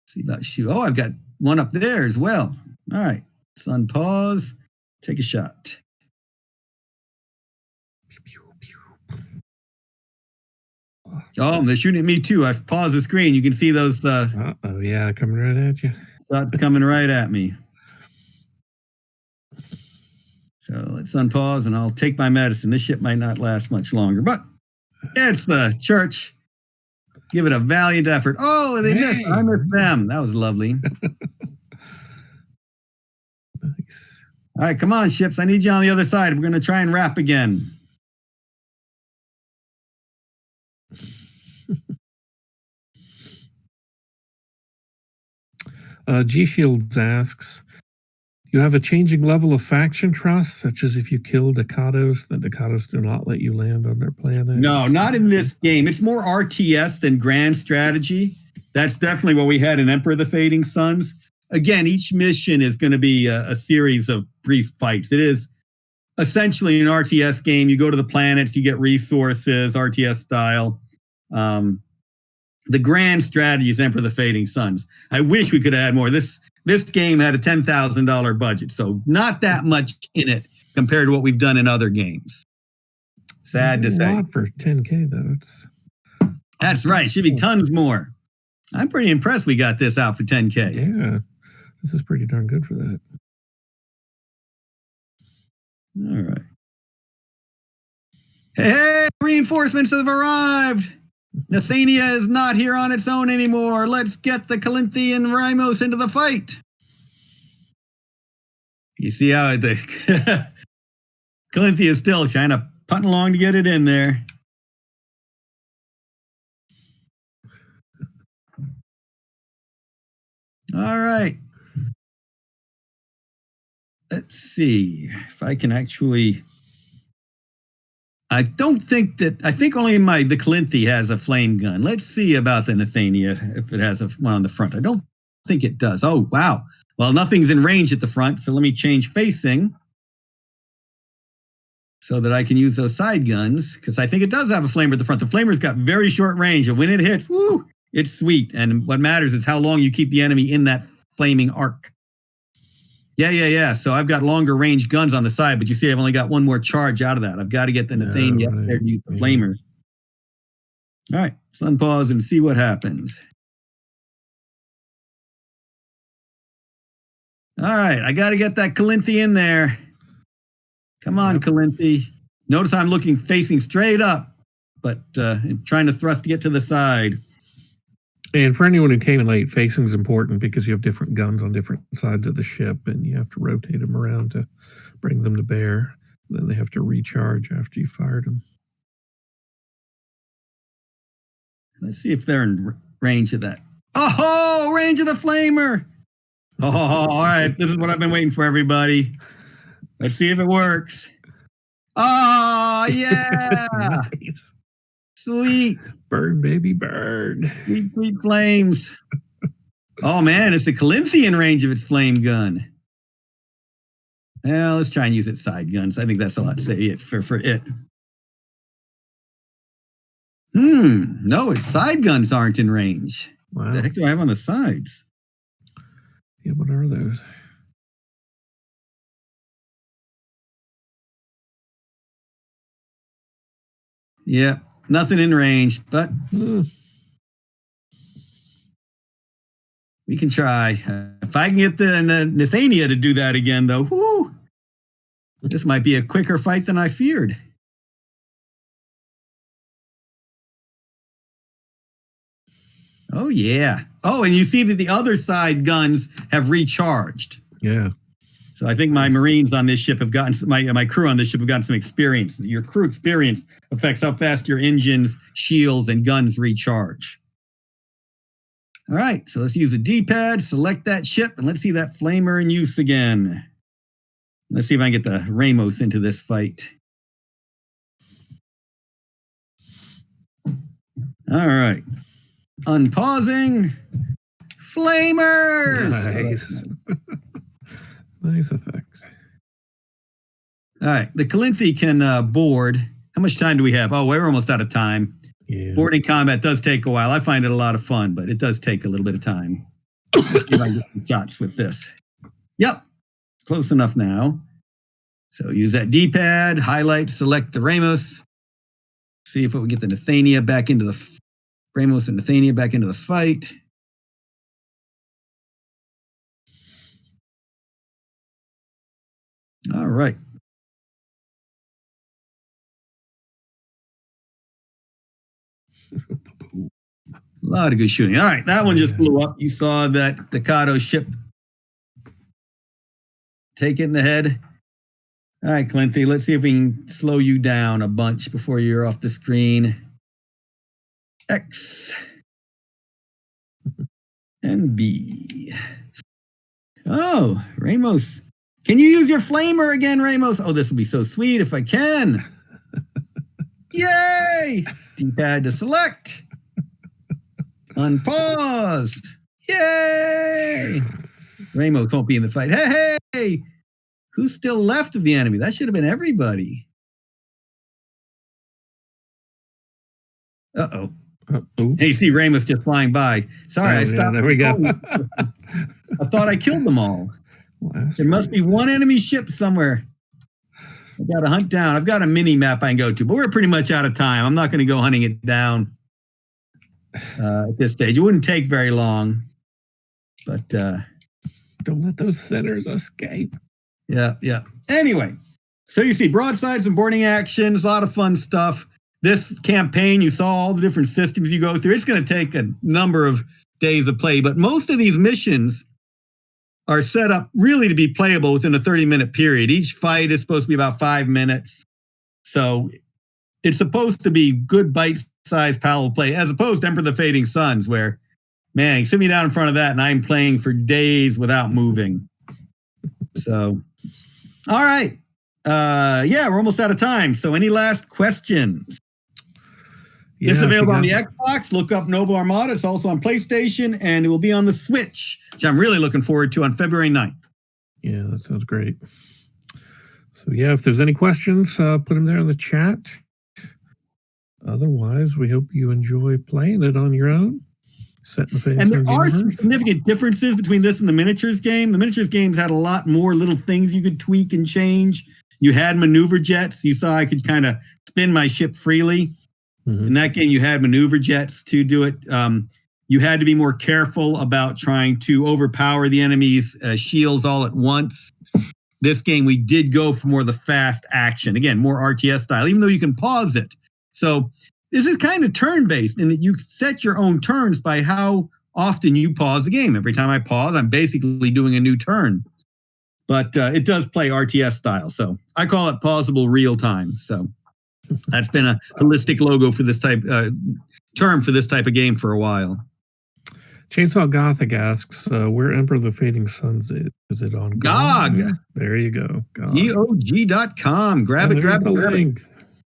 See about shoot. Oh, I've got one up there as well. All right. Sun pause. Take a shot. Oh, they're shooting at me too. I've paused the screen. You can see those. Oh, yeah, coming right at you. Shots coming right at me. So let's unpause and I'll take my medicine. This ship might not last much longer, but it's the church. Give it a valiant effort. Oh, they missed. I missed them. That was lovely. Nice. All right, come on, ships. I need you on the other side. We're going to try and wrap again. G Shields asks, you have a changing level of faction trust, such as if you kill Ducados, the Ducados do not let you land on their planet? No, not in this game. It's more RTS than grand strategy. That's definitely what we had in Emperor of the Fading Suns. Again, each mission is going to be a series of brief fights. It is essentially an RTS game. You go to the planets, you get resources, RTS style. The grand strategy is Emperor of the Fading Suns. I wish we could have had more. This game had a $10,000 budget, so not that much in it compared to what we've done in other games. Sad to say. A lot for 10K, though. That's right. Should be tons more. I'm pretty impressed we got this out for 10K. Yeah, this is pretty darn good for that. All right. Hey, reinforcements have arrived. Nathania is not here on its own anymore. Let's get the Calinthy and Rymos into the fight. You see how the Calinthy is still trying to punt along to get it in there. All right. Let's see if I can actually... I think only the Calinthy has a flame gun. Let's see about the Nathania, if it has one on the front. I don't think it does. Oh, wow. Well, nothing's in range at the front, so let me change facing so that I can use those side guns, because I think it does have a flamer at the front. The flamer's got very short range, and when it hits, woo, it's sweet. And what matters is how long you keep the enemy in that flaming arc. Yeah. So I've got longer range guns on the side, but you see I've only got one more charge out of that. I've got to get the Nathania up there to use the flamer. All right, sun pause and see what happens. All right, I got to get that Calinthy in there. Come on, Calinthy. Notice I'm looking facing straight up, but I'm trying to thrust to get to the side. And for anyone who came in late, facing is important because you have different guns on different sides of the ship, and you have to rotate them around to bring them to bear. And then they have to recharge after you fired them. Let's see if they're in range of that. Oh, range of the flamer. Oh, all right. This is what I've been waiting for, everybody. Let's see if it works. Oh, yeah. Nice. Sweet. Burn, baby, burn. Sweet flames. Oh, man, it's the Calinthy in range of its flame gun. Well, let's try and use its side guns. I think that's a lot to say for it. No, its side guns aren't in range. Wow. What the heck do I have on the sides? Yeah, what are those? Yeah, nothing in range, but we can try. If I can get the Nathania to do that again, though, whoo, this might be a quicker fight than I feared. Oh, yeah. Oh, and you see that the other side guns have recharged. Yeah. So I think my Marines on this ship have gotten, my crew on this ship have gotten some experience. Your crew experience affects how fast your engines, shields, and guns recharge. All right, so let's use a D-pad, select that ship, and let's see that flamer in use again. Let's see if I can get the Ramos into this fight. All right. Unpausing. Flamers! Nice. Nice effects. All right, the Calinthi can board. How much time do we have? Oh, we're almost out of time. Yeah. Boarding combat does take a while. I find it a lot of fun, but it does take a little bit of time. Let's see if I can get some shots with this. Yep, close enough now. So use that D-pad, highlight, select the Ramos. See if we can get the Nathania back into the Ramos and Nathania back into the fight. All right. A lot of good shooting. All right, that one just blew up. You saw that Decado ship take it in the head. All right, Calinthi, let's see if we can slow you down a bunch before you're off the screen. X and B. Oh, Ramos. Can you use your flamer again, Ramos? Oh, this will be so sweet if I can. Yay! D-pad to select. Unpause. Yay! Ramos won't be in the fight. Hey! Who's still left of the enemy? That should have been everybody. Uh-oh. Hey, see Ramos just flying by. Sorry, I stopped. Yeah, there we go. I thought I killed them all. There must be one enemy ship somewhere. I've got to hunt down. I've got a mini map I can go to, but we're pretty much out of time. I'm not going to go hunting it down at this stage. It wouldn't take very long, but don't let those sinners escape. Yeah. Anyway, so you see broadsides and boarding actions, a lot of fun stuff. This campaign, you saw all the different systems you go through. It's going to take a number of days of play, but most of these missions are set up really to be playable within a 30-minute period. Each fight is supposed to be about 5 minutes. So it's supposed to be good bite-sized palatable play, as opposed to Emperor of the Fading Suns, where, man, you sit me down in front of that and I'm playing for days without moving. So, all right. We're almost out of time. So any last questions? This is available on the Xbox. Look up Noble Armada. It's also on PlayStation, and it will be on the Switch, which I'm really looking forward to on February 9th. Yeah, that sounds great. So, if there's any questions, put them there in the chat. Otherwise, we hope you enjoy playing it on your own. And there are some significant differences between this and the miniatures game. The miniatures games had a lot more little things you could tweak and change. You had maneuver jets. You saw I could kind of spin my ship freely. Mm-hmm. In that game, you had maneuver jets to do it. You had to be more careful about trying to overpower the enemy's shields all at once. This game, we did go for more of the fast action. Again, more RTS style, even though you can pause it. So this is kind of turn-based in that you set your own turns by how often you pause the game. Every time I pause, I'm basically doing a new turn. But it does play RTS style. So I call it pausable real time. So that's been a holistic logo for this type term for this type of game for a while. Chainsaw Gothic asks, where Emperor of the Fading Suns is. Is it on GOG? There you go. GOG.com. Grab it. Link.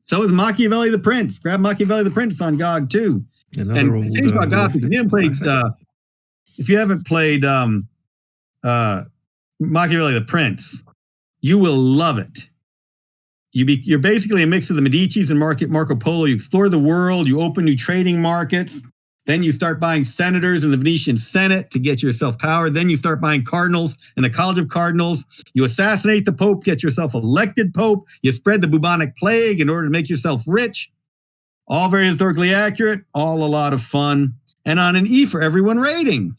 So is Machiavelli the Prince. Grab Machiavelli the Prince on GOG too. Another and Chainsaw Gothic, if you haven't played Machiavelli the Prince, you will love it. You're basically a mix of the Medicis and Marco Polo. You explore the world. You open new trading markets. Then you start buying senators in the Venetian Senate to get yourself power. Then you start buying cardinals in the College of Cardinals. You assassinate the Pope, get yourself elected Pope. You spread the bubonic plague in order to make yourself rich. All very historically accurate, all a lot of fun. And on an E for everyone rating.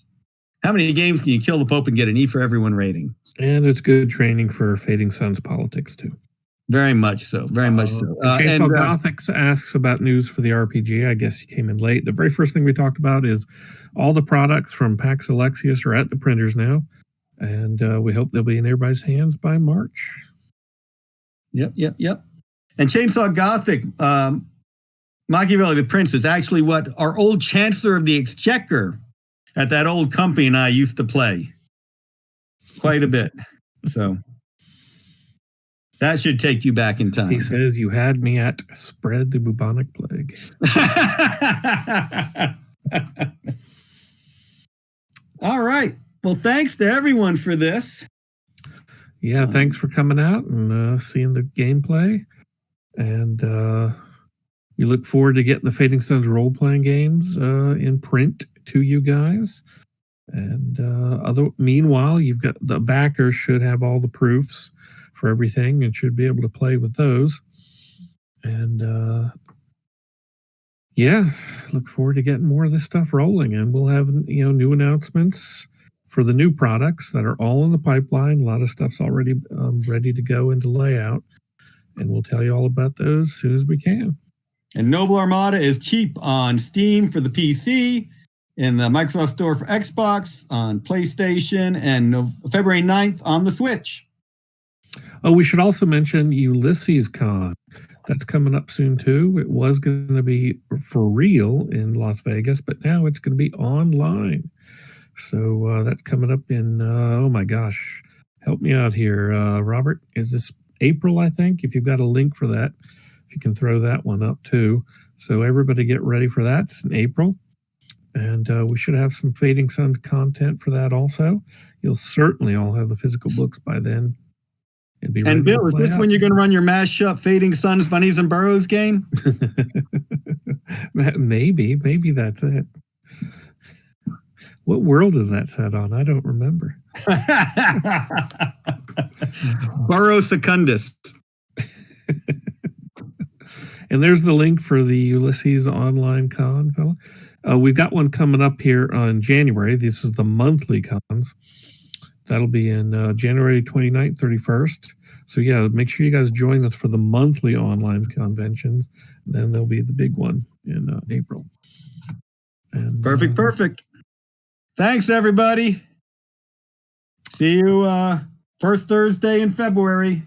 How many games can you kill the Pope and get an E for everyone rating? And it's good training for Fading Suns politics, too. Very much so. Very much so. Chainsaw Gothic asks about news for the RPG. I guess you came in late. The very first thing we talked about is all the products from Pax Alexius are at the printers now, and we hope they'll be in everybody's hands by March. Yep. And Chainsaw Gothic, Machiavelli the Prince is actually what our old Chancellor of the Exchequer at that old company and I used to play quite a bit. So that should take you back in time. He says you had me at spread the bubonic plague. All right. Well, thanks to everyone for this. Yeah, thanks for coming out and seeing the gameplay. And we look forward to getting the Fading Suns role-playing games in print to you guys. And meanwhile, you've got the backers should have all the proofs for everything and should be able to play with those. And look forward to getting more of this stuff rolling. And we'll have new announcements for the new products that are all in the pipeline. A lot of stuff's already ready to go into layout. And we'll tell you all about those as soon as we can. And Noble Armada is cheap on Steam for the PC, in the Microsoft Store for Xbox, on PlayStation, and February 9th on the Switch. Oh, we should also mention Ulysses Con. That's coming up soon, too. It was going to be for real in Las Vegas, but now it's going to be online. So that's coming up in, oh my gosh, help me out here, Robert. Is this April, I think? If you've got a link for that, if you can throw that one up, too. So everybody get ready for that. It's in April. And we should have some Fading Suns content for that also. You'll certainly all have the physical books by then. And Bill, is this when you're going to run your mashup Fading Suns, Bunnies, and Burrows game? Maybe that's it. What world is that set on? I don't remember. Burrow Secundus. And there's the link for the Ulysses online con, fella. We've got one coming up here on January. This is the monthly cons. That'll be in January 29th, 31st. So, yeah, make sure you guys join us for the monthly online conventions. Then there'll be the big one in April. And, Perfect. Thanks, everybody. See you first Thursday in February.